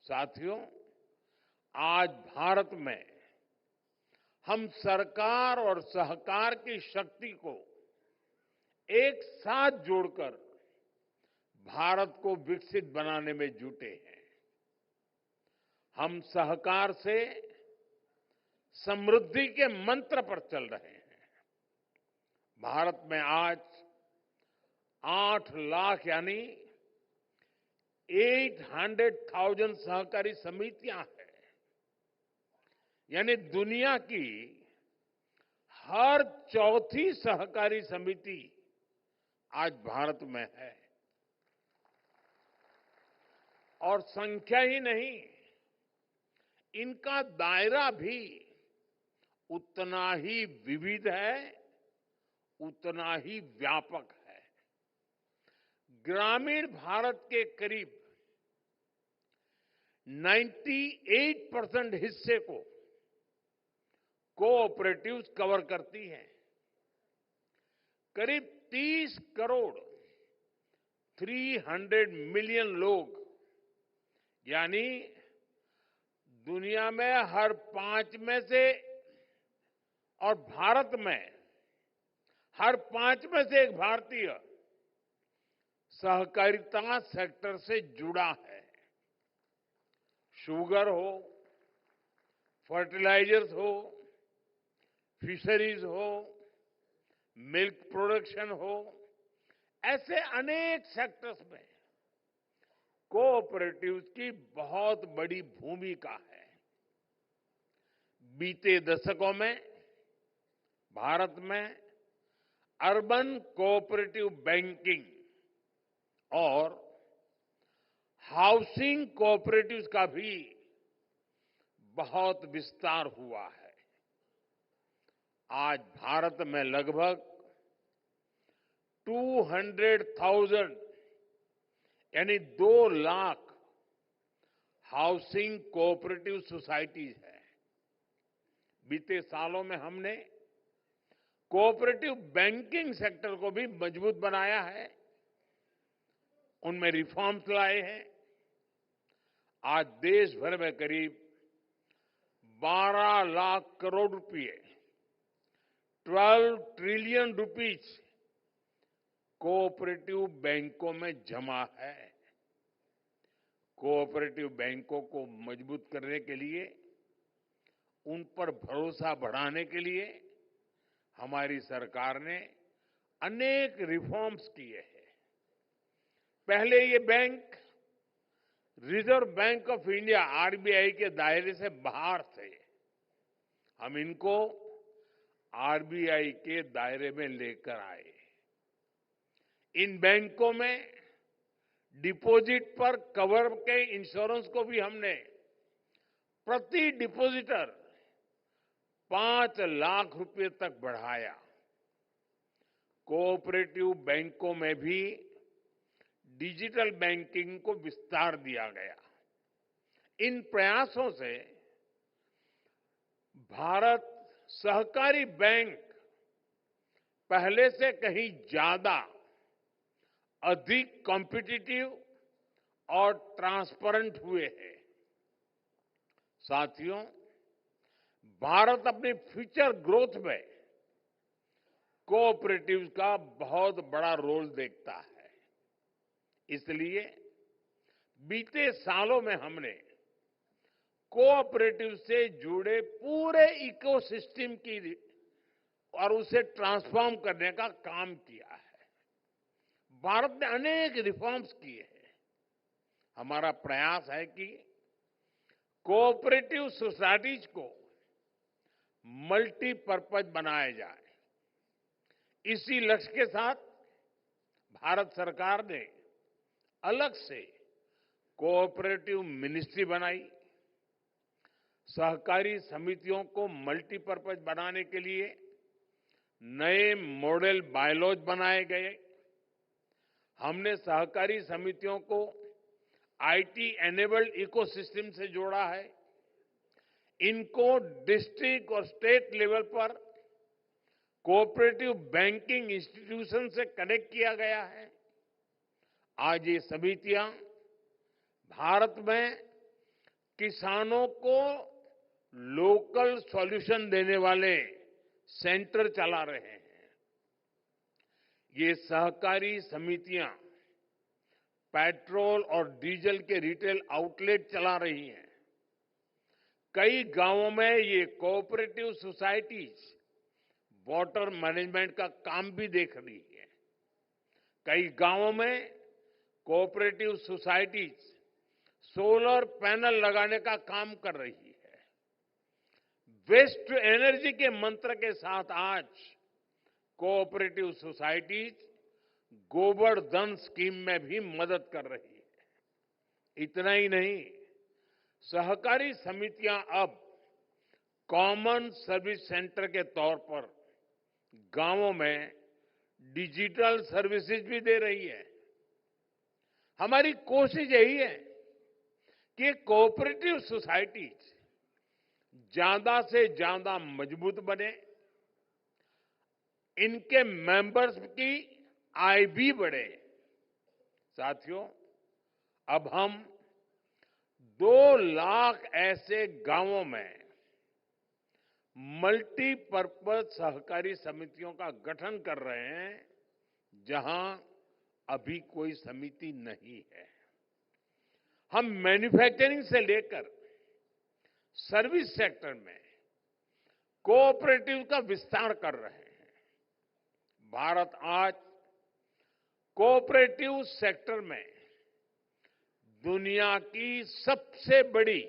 साथियों, आज भारत में हम सरकार और सहकार की शक्ति को एक साथ जोड़कर भारत को विकसित बनाने में जुटे हैं। हम सहकार से समृद्धि के मंत्र पर चल रहे हैं। भारत में आज 8 लाख यानी 800,000 सहकारी समितियां हैं। यानी दुनिया की हर चौथी सहकारी समिति आज भारत में है। और संख्या ही नहीं, इनका दायरा भी उतना ही विविध है, उतना ही व्यापक है। ग्रामीण भारत के करीब 98% हिस्से को कोऑपरेटिव्स कवर करती हैं। करीब 30 करोड़ 300 मिलियन लोग यानी दुनिया में हर 5 में से और भारत में हर 5 में से एक भारतीय सहकारिता सेक्टर से जुड़ा है। शुगर हो, फर्टिलाइजर्स हो, फिशरीज हो, मिल्क प्रोडक्शन हो, ऐसे अनेक सेक्टर्स में कोऑपरेटिव्स की बहुत बड़ी भूमिका है। बीते दशकों में भारत में अर्बन कोऑपरेटिव बैंकिंग और हाउसिंग कोऑपरेटिव्स का भी बहुत विस्तार हुआ है। आज भारत में लगभग 200,000 यानी 2 लाख हाउसिंग कोऑपरेटिव सोसाइटीज है। बीते सालों में हमने कोऑपरेटिव बैंकिंग सेक्टर को भी मजबूत बनाया है, उनमें रिफॉर्म्स लाए हैं। आज देश भर में करीब 12 लाख करोड़ रुपए 12 ट्रिलियन रुपीज कोऑपरेटिव बैंकों में जमा है। कोऑपरेटिव बैंकों को मजबूत करने के लिए, उन पर भरोसा बढ़ाने के लिए हमारी सरकार ने अनेक रिफॉर्म्स किए हैं। पहले ये bank reserve bank of India RBI के दायरे से बाहर थे। हम इनको आरबीआई के दायरे में लेकर आए। इन बैंकों में डिपॉजिट पर कवर के इंश्योरेंस को भी हमने प्रति डिपॉजिटर 5 लाख रुपए तक बढ़ाया। कोऑपरेटिव बैंकों में भी डिजिटल बैंकिंग को विस्तार दिया गया। इन प्रयासों से भारत सहकारी बैंक पहले से कहीं ज्यादा अधिक कॉम्पिटिटिव और ट्रांसपेरेंट हुए हैं। साथियों, भारत अपनी फ्यूचर ग्रोथ में कोऑपरेटिव्स का बहुत बड़ा रोल देखता है। इसलिए बीते सालों में हमने कोऑपरेटिव से जुड़े पूरे इकोसिस्टम की और उसे ट्रांसफॉर्म करने का काम किया है। भारत ने अनेक रिफॉर्म्स किए हैं। हमारा प्रयास है कि कोऑपरेटिव सोसाइटीज को मल्टीपर्पज बनाया जाए। इसी लक्ष्य के साथ भारत सरकार ने अलग से कोऑपरेटिव मिनिस्ट्री बनाई। सहकारी समितियों को मल्टीपर्पज बनाने के लिए नए मॉडल बायलॉज बनाए गए। हमने सहकारी समितियों को आईटी एनेबल्ड इकोसिस्टम से जोड़ा है। इनको डिस्ट्रिक्ट और स्टेट लेवल पर कोऑपरेटिव बैंकिंग इंस्टीट्यूशन से कनेक्ट किया गया है। आज ये समितियां भारत में किसानों को लोकल सॉल्यूशन देने वाले सेंटर चला रहे हैं। ये सहकारी समितियां पेट्रोल और डीजल के रिटेल आउटलेट चला रही हैं। कई गांवों में ये कोऑपरेटिव सोसाइटीज वाटर मैनेजमेंट का काम भी देख रही है। कई गांवों में कोऑपरेटिव सोसाइटीज सोलर पैनल लगाने का काम कर रही है। वेस्ट टू एनर्जी के मंत्र के साथ आज कोऑपरेटिव सोसाइटीज गोबर धन स्कीम में भी मदद कर रही है। इतना ही नहीं, सहकारी समितियां अब कॉमन सर्विस सेंटर के तौर पर गांवों में डिजिटल सर्विसेज भी दे रही है। हमारी कोशिश यही है कि कोऑपरेटिव सोसाइटीज ज्यादा से ज्यादा मजबूत बने, इनके मेंबर्स की आय भी बढ़े। साथियों, अब हम 2 लाख ऐसे गांवों में मल्टीपर्पज सहकारी समितियों का गठन कर रहे हैं जहां अभी कोई समिति नहीं है। हम मैन्युफैक्चरिंग से लेकर सर्विस सेक्टर में कोऑपरेटिव का विस्तार कर रहे हैं। भारत आज कोऑपरेटिव सेक्टर में दुनिया की सबसे बड़ी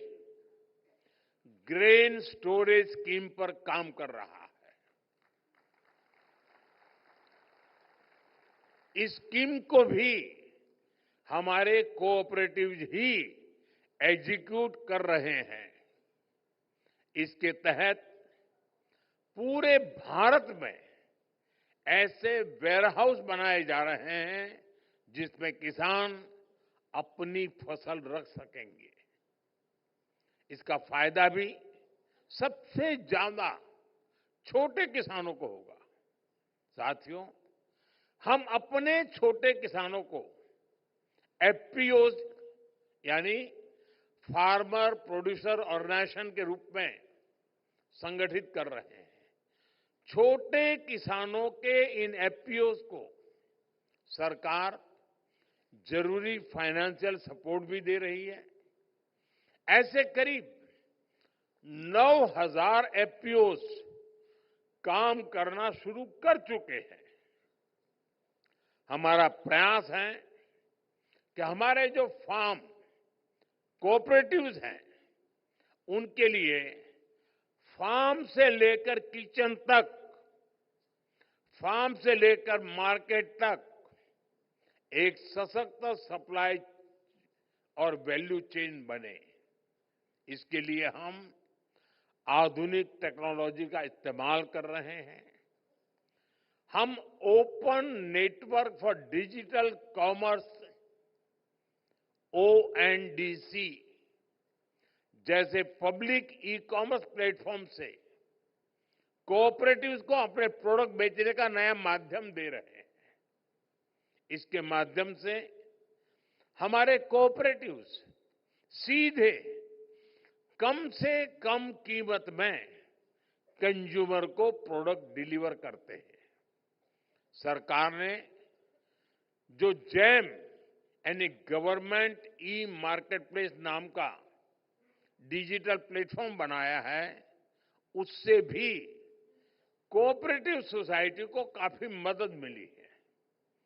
ग्रेन स्टोरेज स्कीम पर काम कर रहा है। इस स्कीम को भी हमारे कोऑपरेटिव ही एग्जीक्यूट कर रहे हैं। इसके तहत पूरे भारत में ऐसे वेयरहाउस बनाए जा रहे हैं जिसमें किसान अपनी फसल रख सकेंगे। इसका फायदा भी सबसे ज्यादा छोटे किसानों को होगा। साथियों, हम अपने छोटे किसानों को एफपीओज यानी फार्मर प्रोड्यूसर ऑर्गेनाइजेशन के रूप में संगठित कर रहे हैं। छोटे किसानों के इन एफपीओज को सरकार जरूरी फाइनेंशियल सपोर्ट भी दे रही है। ऐसे करीब 9,000 एफपीओज काम करना शुरू कर चुके हैं। हमारा प्रयास है कि हमारे जो फार्म कोऑपरेटिव्स हैं उनके लिए फार्म से लेकर किचन तक, फार्म से लेकर मार्केट तक एक सशक्त सप्लाई और वैल्यू चेन बने। इसके लिए हम आधुनिक टेक्नोलॉजी का इस्तेमाल कर रहे हैं। हम open network for digital commerce ONDC जैसे पब्लिक ई कॉमर्स प्लेटफॉर्म से कोऑपरेटिव्स को अपने प्रोडक्ट बेचने का नया माध्यम दे रहे हैं। इसके माध्यम से हमारे कोऑपरेटिव्स सीधे कम से कम कीमत में कंज्यूमर को प्रोडक्ट डिलीवर करते हैं। सरकार ने जो जैम यानी गवर्नमेंट ई मार्केट प्लेस नाम का डिजिटल प्लेटफॉर्म बनाया है, उससे भी कोऑपरेटिव सोसाइटी को काफी मदद मिली है।